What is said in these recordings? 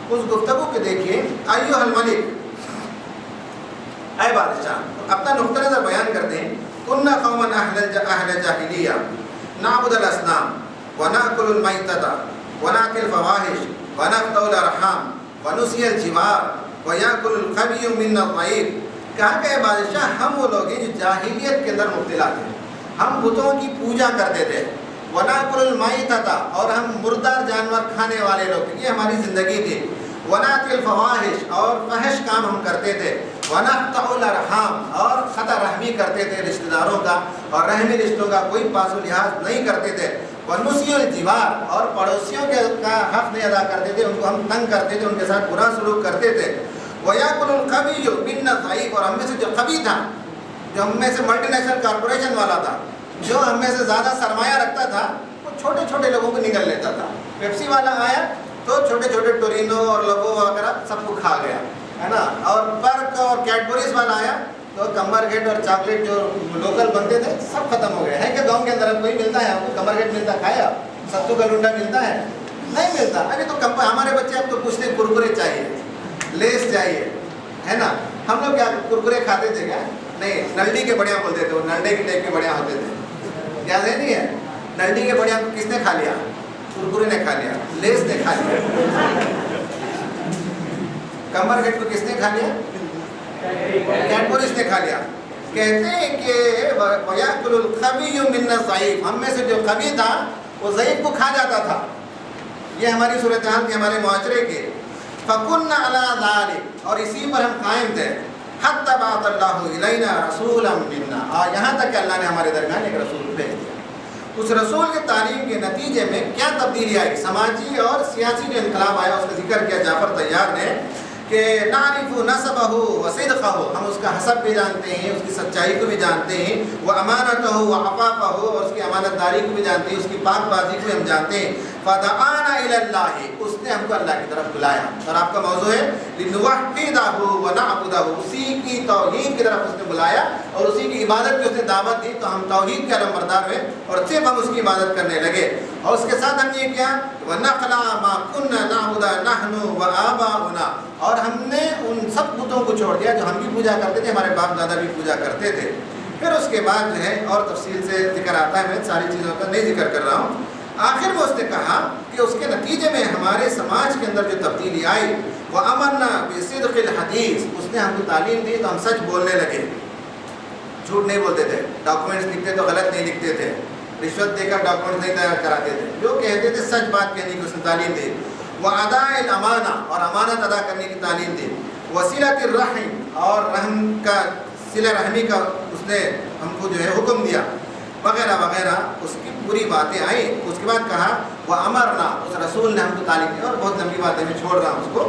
اس گفتگو کے دیکھیے، ایھا الملک، اے بادشاہ، اپنا نقطہ نظر بیان کرتے ہیں، کنا قوما اہل جاہلیہ نعبد الاصنام ونأکل المیتۃ ونأتی الفواحش ونقطع الارحام ونسیء الجوار ویأکل القوی منا الضعیف۔ کہا کہ اے بادشاہ، ہم وہ لوگ ہیں جو جاہلیت کے اندر مبتلا تھے، ہم بتوں کی پوجا کرتے تھے، وَنَأْكُلُ الْمَيْتَةَ، اور ہم مردار جانور کھانے والے لوگ تھے، یہ ہماری زندگی تھی، وَنَأْتِي الْفَوَاحِشَ، اور فحش کام ہم کرتے تھے، وَنَقْطَعُ الْأَرْحَامَ، اور خطا رحمی کرتے تھے رشتہ داروں کا، اور رحمی رشتوں کا کوئی پاس و لحاظ نہیں کرتے تھے، وَنُسِيَ الْجِوَارَ، اور پڑوسیوں کا حق نہیں ادا کرتے تھے، ان کو ہم تنگ کرتے تھے، ان کے ساتھ برا سلوک کرتے تھے، وَيَأْكُلُ الْقَوِيُّ مِنَّا الضَّعِيفَ، اور ہم میں سے جو قوی تھا، جو ہم میں سے ملٹی نیشنل کارپوریشن والا تھا، جو ہم میں سے زیادہ سرمایہ رکھتا تھا، وہ چھوٹے چھوٹے لوگوں کو نگل لیتا تھا۔ پیپسی والا آیا تو چھوٹے چھوٹے ٹورینو اور لوگو وغیرہ سب کو کھا گیا، ہے نا، اور پرک اور کیڈبریز والا آیا تو کمر گیٹ اور چاکلیٹ جو لوکل بنتے تھے سب ختم ہو گئے۔ ہے کہ گاؤں کے اندر اب کوئی ملتا ہے آپ کو کمر گیٹ ملتا، کھایا؟ ستو کا لنڈا ملتا ہے؟ نہیں ملتا۔ ابھی تو ہمارے بچے اب تو پوچھتے ہیں کرکرے چاہیے، لیس چاہیے، ہے نا۔ ہم لوگ کیا کرکرے کھاتے تھے کیا؟ نہیں، نلڈی کے بڑھیا بولتے تھے، وہ نلڈے کے ٹائپ کے بڑھیا ہوتے تھے، یاد ہے نہیں ہے؟ نلڈی کے بڑھیا کس نے کھا لیا؟ کرکرے نے کھا لیا، لیس نے کھا لیا۔ کمر گیٹ کو کس نے کھا لیا؟ کیڈبریز نے کھا لیا۔ کہتے ہیں کہ وَيَأْكُلُ الْقَوِيُّ مِنَّا الضَّعِيفَ، ہم میں سے جو قوی تھا وہ ضعیف کو کھا جاتا تھا۔ یہ ہماری صورتحال کی، ہمارے معاشرے کے۔ فَكُنَّا عَلَىٰ ذَلِكَ، اور اسی پر ہم قائم تھے، حَتَّى بَعَثَ اللَّهُ إِلَيْنَا رَسُولًا مِنَّا، اور یہاں تک کہ اللہ نے ہمارے درمیان ایک رسول بھیج دیا۔ اس رسول کے تعلیم کے نتیجے میں کیا تبدیلی آئی؟ سماجی اور سیاسی جو انقلاب آیا اس کا ذکر کیا جعفر طیار نے کہ نعرف نسبہ و صدقہ، ہم اس کا حسب بھی جانتے ہیں، اس کی سچائی کو بھی جانتے ہیں، وہ امانتہ و عفافہ، اور اس کی امانت داری کو بھی جانتے ہیں، اس کی پاک بازی کو بھی ہم جانتے ہیں۔ فدعانا الی اللہ، اس نے ہم کو اللہ کی طرف بلایا، اور آپ کا موضوع ہے لنوحدہ ونعبدہ، اسی کی توحید کی طرف اس نے بلایا اور اسی کی عبادت کی اس نے دعوت دی، تو ہم توحید کے علمبردار ہوئے اور صرف ہم اس کی عبادت کرنے لگے۔ اور اس کے ساتھ ہم یہ کیا، وَنَخْلَعَ مَا كُنَّا نَعْبُدَ نَحْنُ وَآبَاؤُنَا، اور ہم نے ان سب بتوں کو چھوڑ دیا جو ہم بھی پوجا کرتے تھے، ہمارے باپ دادا بھی پوجا کرتے تھے۔ پھر اس کے بعد جو ہے اور تفصیل سے ذکر آتا ہے، میں ساری چیزوں کا نہیں ذکر کر رہا ہوں۔ آخر میں اس نے کہا کہ اس کے نتیجے میں ہمارے سماج کے اندر جو تبدیلی آئی، وَأَمَرْنَا بِصِدْقِ الْحَدِيثِ، اس نے ہم کو تعلیم دی تو ہم سچ بولنے لگے، جھوٹ نہیں بولتے تھے، ڈاکومنٹس لکھتے تو غلط نہیں لکھتے تھے، رشوت دے کر ڈاکومنٹس نہیں تیار کراتے تھے، جو کہتے تھے سچ بات کہنے کی اس نے تعلیم دی۔ وَأَدَاءِ الْأَمَانَةِ، اور امانت ادا کرنے کی تعلیم دی۔ وَصِلَةِ الرَّحِمِ، اور رحم کا صلہ رحمی کا اس نے ہم کو جو ہے حکم دیا، وغیرہ وغیرہ، اس کی پوری باتیں آئیں۔ اس کے بعد کہا وَأَمَرْنَا، اس رسول نے ہم کو تعلیم دی، اور بہت لمبی باتیں میں چھوڑ رہا ہوں اس کو۔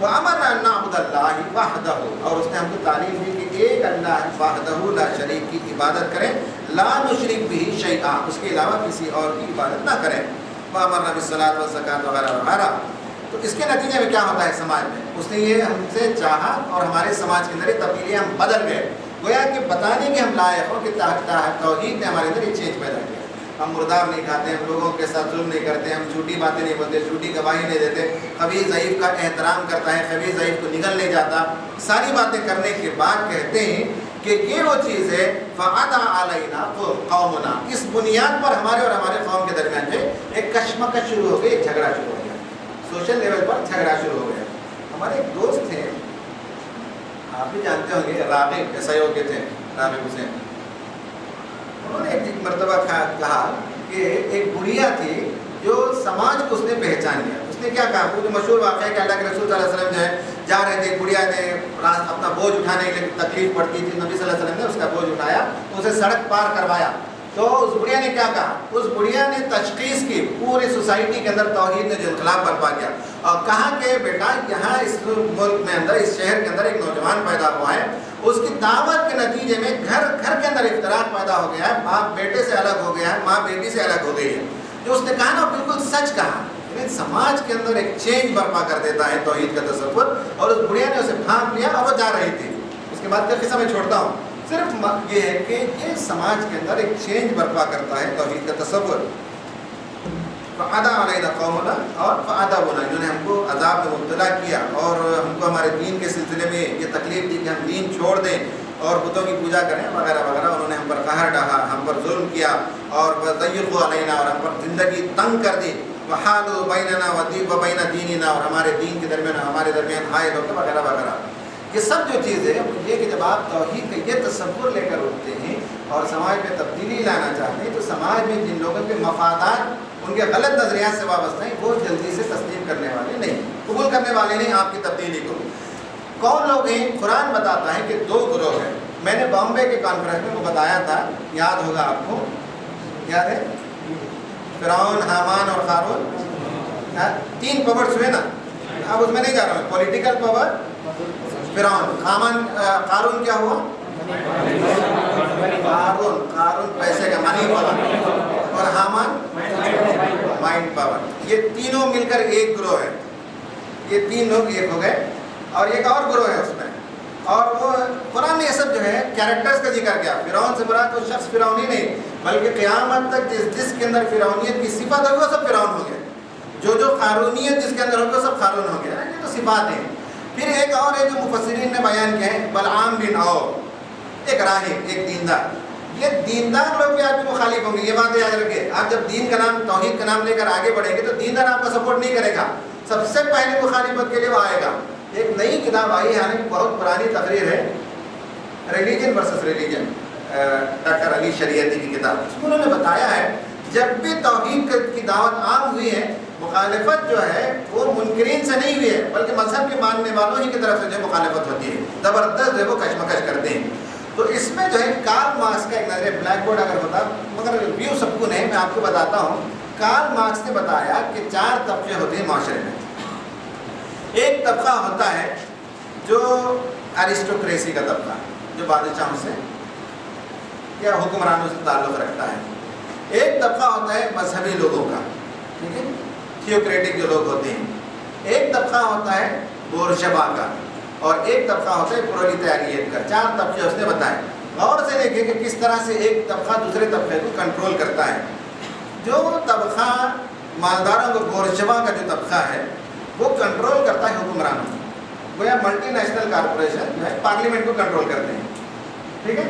وَأَمَرْنَا أَن نَعْبُدَ اللَّهَ وَحْدَهُ، اور اس نے ہم کو تعلیم دی کہ ایک اللہ وحدہ لا شریک کی عبادت کریں، لا نشرک بہ شیئا، اس کے علاوہ کسی اور کی عبادت نہ کریں۔ وَأَمَرْنَا بِالصَّلَاةِ وَالزَّکَاةِ وغیرہ وغیرہ۔ تو اس کے نتیجے میں کیا ہوتا ہے سماج میں؟ اس نے یہ ہم سے چاہا اور ہمارے سماج کے اندر یہ تبدیلیاں ہم بدل گئے، گویا کہ بتانے کے ہم لائق ہوں کہ توحید نے ہمارے اندر ایک چینج پیدا کیا۔ ہم مردار نہیں کھاتے، ہم لوگوں کے ساتھ ظلم نہیں کرتے، ہم جھوٹی باتیں نہیں بولتے، جھوٹی گواہی نہیں دیتے، خبیث ضعیف کا احترام کرتا ہے، خبیث ضعیف کو نگل نہیں جاتا۔ ساری باتیں کرنے کے بعد کہتے ہیں کہ یہ وہ چیز ہے فَعَدَى عَلَيْنَا قَوْمُنَا، اس بنیاد پر ہمارے اور ہمارے قوم کے درمیان جو ایک کشمکش شروع ہو گئی، ایک جھگڑا شروع ہو گیا، سوشل لیول پر جھگڑا شروع ہو گیا۔ ہمارے ایک دوست تھے، آپ بھی جانتے ہوں گے، راغب SIO کے تھے، راغب حسین، انہوں نے ایک مرتبہ کہا کہ ایک بڑھیا تھی جو سماج کو اس نے پہچان لیا۔ اس نے کیا کہا، وہ جو مشہور واقعہ ہے کہ اللہ کے رسول صلی اللہ علیہ وسلم جو ہے جا رہے تھے، ایک بڑھیا نے اپنا بوجھ اٹھانے کے لیے تکلیف پڑتی تھی، نبی صلی اللہ علیہ وسلم نے اس کا بوجھ اٹھایا تو اسے سڑک پار کروایا۔ تو اس بڑھیا نے کیا کہا، اس بڑھیا نے تشخیص کی پوری سوسائٹی کے اندر توحید نے جو انقلاب برپا کیا، اور کہا کہ بیٹا یہاں اس ملک میں اندر، اس شہر کے اندر ایک نوجوان پیدا ہوا ہے، اس کی دعوت کے نتیجے میں گھر کے اندر افتراق پیدا ہو گیا ہے، باپ بیٹے سے الگ ہو گیا ہے، ماں بیٹی سے الگ ہو گئی ہے۔ جو اس نے کہا نا بالکل سچ کہا، سماج کے اندر ایک چینج برپا کر دیتا ہے توحید کا تصور، اور اس بڑھیا نے اسے بھانپ لیا اور وہ جا رہی تھی۔ اس کے بعد کا قصہ میں چھوڑتا ہوں، صرف یہ ہے کہ یہ سماج کے اندر ایک چینج برپا کرتا ہے توحید کا تصور۔ فعدا علینا قومنا اور فعذبونا، انہوں نے ہم کو عذاب میں مبتلا کیا اور ہم کو ہمارے دین کے سلسلے میں یہ تکلیف دی کہ ہم دین چھوڑ دیں اور بتوں کی پوجا کریں وغیرہ وغیرہ. انہوں نے ہم پر قہر ڈھاہا، ہم پر ظلم کیا اور ضیقوا علینا، اور ہم پر زندگی تنگ کر دی. وحالوا بیننا وبین دیننا، اور ہمارے دین کے درمیان ہمارے درمیان حائل ہو گئے وغیرہ وغیرہ. یہ سب جو چیزیں یہ کہ جب آپ توحید کا یہ تصور لے کر اٹھتے ہیں اور سماج میں تبدیلی لانا چاہتے ہیں تو سماج میں جن لوگوں کے مفادات ان کے غلط نظریات سے وابستہ ہیں وہ جلدی سے تسلیم کرنے والے نہیں، قبول کرنے والے نہیں آپ کی تبدیلی کو. کون لوگ ہیں؟ قرآن بتاتا ہے کہ دو گروہ ہیں. میں نے بامبے کے کانفرنس میں وہ بتایا تھا، یاد ہوگا آپ کو، یاد ہے؟ فرعون، حامان اور قارون، 3 پاورز ہوئے نا. اب اس میں نہیں جا رہا ہوں. پولیٹیکل پاور فرعون، قارون کیا ہوا؟ قارون پیسے کا منی پاور، اور حامان مائنڈ پاور. یہ تینوں مل کر ایک گروہ ہے. یہ 3 لوگ ایک ہو گئے اور ایک اور گروہ ہے اس میں. اور وہ قرآن نے یہ سب جو ہے کیریکٹرز کا ذکر کیا. فرعون سے مراد وہ شخص فرعون ہی نہیں بلکہ قیامت تک جس کے اندر فرعونیت کی صفت ہوگی وہ سب فرعون ہو گئے. جو قارونیت جس کے اندر ہوگی وہ سب قارون ہو گیا. یہ تو صفات ہیں. پھر ایک اور ہے جو مفسرین نے بیان کیا ہے، بلعام بن عوف، ایک راہب، ایک دیندار. یہ دیندار لوگ بھی آپ کے مخالف ہوں گے، یہ بات یاد رکھیں. آپ جب دین کا نام، توحید کا نام لے کر آگے بڑھیں گے تو دیندار آپ کا سپورٹ نہیں کرے گا. سب سے پہلے مخالفت کے لیے وہ آئے گا. ایک نئی کتاب آئی ہے، یعنی بہت پرانی تقریر ہے، ریلیجن ورسس ریلیجن، ڈاکٹر علی شریعتی کی کتاب. اس میں انہوں نے بتایا ہے جب بھی توحید کی دعوت عام ہوئی ہے مخالفت جو ہے وہ منکرین سے نہیں ہوئی ہے بلکہ مذہب کے ماننے والوں ہی کی طرف سے جو مخالفت ہوتی ہے، زبردست جو ہے وہ کشمکش کرتے ہیں. تو اس میں جو ہے کارل مارکس کا ایک نظریہ، بلیک بورڈ اگر ہوتا مگر ویو سب کو نہیں، میں آپ کو بتاتا ہوں. کارل مارکس نے بتایا کہ 4 طبقے ہوتے ہیں معاشرے میں. ایک طبقہ ہوتا ہے جو ایرسٹوکریسی کا طبقہ، جو بادشاہوں سے یا حکمرانوں سے تعلق رکھتا ہے. ایک طبقہ ہوتا ہے مذہبی لوگوں کا، ٹھیک ہے، تھیوکریٹک جو لوگ ہوتے ہیں. ایک طبقہ ہوتا ہے بورژوا کا، اور ایک طبقہ ہوتا ہے پرولیتاریٹ کا. 4 طبقے اس نے بتائے. غور سے دیکھیں کہ کس طرح سے ایک طبقہ دوسرے طبقے کو کنٹرول کرتا ہے. جو طبقہ مالداروں کو، بورژوا کا جو طبقہ ہے وہ کنٹرول کرتا ہے حکمرانوں کو. گویا ملٹی نیشنل کارپوریشن جو ہے پارلیمنٹ کو کنٹرول کرتے ہیں، ٹھیک ہے.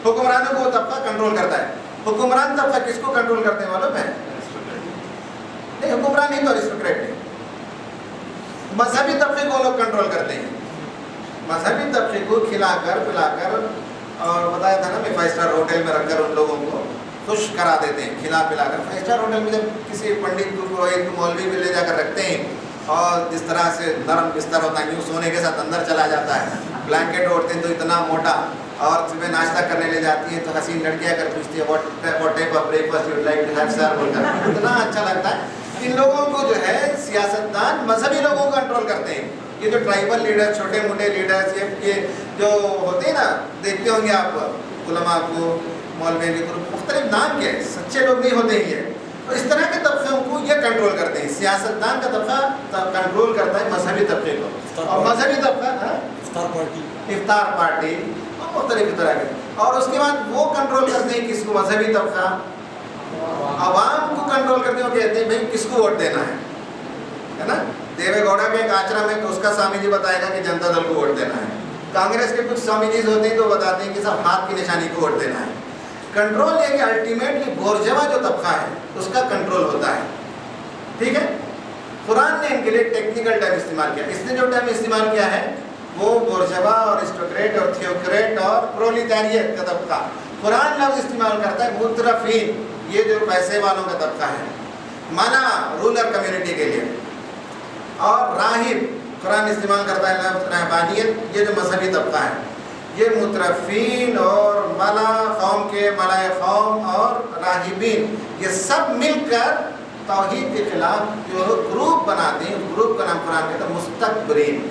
حکمرانوں کو وہ طبقہ کنٹرول کرتا ہے. حکمران طبقہ کس کو کنٹرول کرتے ہیں معلوم ہے؟ نہیں، حکمران ہی تو ایرسٹوکریٹ ہے. مذہبی طبقے کو لوگ کنٹرول کرتے ہیں. مذہبی طبقے کو کھلا کر پلا کر، اور بتایا تھا نا میں 5 اسٹار ہوٹل میں رکھ کر ان لوگوں کو خوش کرا دیتے ہیں، کھلا پلا کر. 5 اسٹار ہوٹل میں جب کسی پنڈت کو، ایک مولوی کو لے جا کر رکھتے ہیں اور جس طرح سے نرم بستر ہوتا ہے یوں سونے کے ساتھ اندر چلا جاتا ہے، بلینکٹ اوڑھتے ہیں تو اتنا موٹا، اور صبح ناشتہ کرنے لے جاتی ہیں تو حسین لڑکیاں کر پوچھتی ہے what type of breakfast you would like to have sir, بول کر اتنا اچھا لگتا ہے. ان لوگوں کو جو ہے سیاستدان مذہبی لوگوں کو کنٹرول کرتے ہیں. یہ جو ٹرائبل لیڈر، چھوٹے موٹے لیڈرز، یہ جو ہوتے ہیں نا، دیکھتے ہوں گے آپ علماء کو، مولوی کو، مختلف نام کے سچے لوگ نہیں ہوتے ہی ہے. تو اس طرح کے طبقوں کو یہ کنٹرول کرتے ہیں. سیاستدان کا طبقہ کنٹرول کرتا ہے مذہبی طبقے کو، اور مذہبی طبقہ افطار پارٹی اور مختلف طرح کے. اور اس کے بعد وہ کنٹرول کرتے ہیں کس کو؟ مذہبی طبقہ عوام کو کنٹرول کرتے ہیں. وہ کہتے ہیں بھائی کس کو ووٹ دینا ہے نا. دیوے گوڑا میں ایک آچرم ہے تو اس کا سوامی جی بتائے گا کہ جنتا دل کو ووٹ دینا ہے. کانگریس کے کچھ سوامی جیز ہوتے ہیں تو بتاتے ہیں کہ سب ہاتھ کی نشانی کو ووٹ دینا ہے. کنٹرول یہ کہ الٹیمیٹلی بورژوا جو طبقہ ہے اس کا کنٹرول ہوتا ہے، ٹھیک ہے. قرآن نے ان کے لیے ٹیکنیکل ٹرم استعمال کیا. اس نے جو ٹرم استعمال کیا ہے وہ بورژوا اور ایرسٹوکریٹ اور تھیوکریٹ اور پرولیتاریٹ کا طبقہ. قرآن لفظ استعمال کرتا ہے مترفین، یہ جو پیسے والوں کا طبقہ ہے، منع رولر کمیونٹی کے لیے. اور راہب، قرآن استعمال کرتا ہے لفظ رہبانیت، یہ جو مذہبی طبقہ ہے. یہ مترفین اور ملا قوم کے ملائے قوم اور راہبین، یہ سب مل کر توحید کے خلاف جو گروپ بناتے ہیں. گروپ کا نام قرآن کہتا ہے مستکبرین.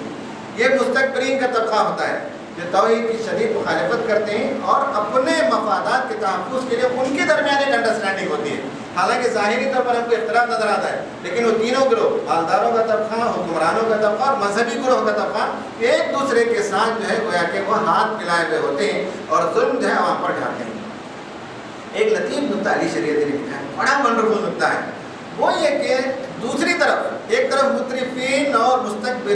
یہ مستکبرین کا طبقہ ہوتا ہے جو توحید کی شدید مخالفت کرتے ہیں اور اپنے مفادات کے تحفظ کے لیے ان کے درمیان ایک انڈرسٹینڈنگ ہوتی ہے. حالانکہ ظاہری طور پر ہم کو اختلاف نظر آتا ہے لیکن وہ تینوں گروہ، مالداروں کا طبقہ، حکمرانوں کا طبقہ اور مذہبی گروہ کا طبقہ، ایک دوسرے کے ساتھ جو ہے گویا کہ وہ ہاتھ ملائے ہوئے ہوتے ہیں اور ظلم جو ہے عوام پر ڈھاتے ہیں. ایک لطیف نکتہ علی شریعتی نے لکھا ہے، بڑا ونڈرفل نکتہ ہے. وہ یہ کہ دوسری طرف ایک طرف مترفین اور مستقبل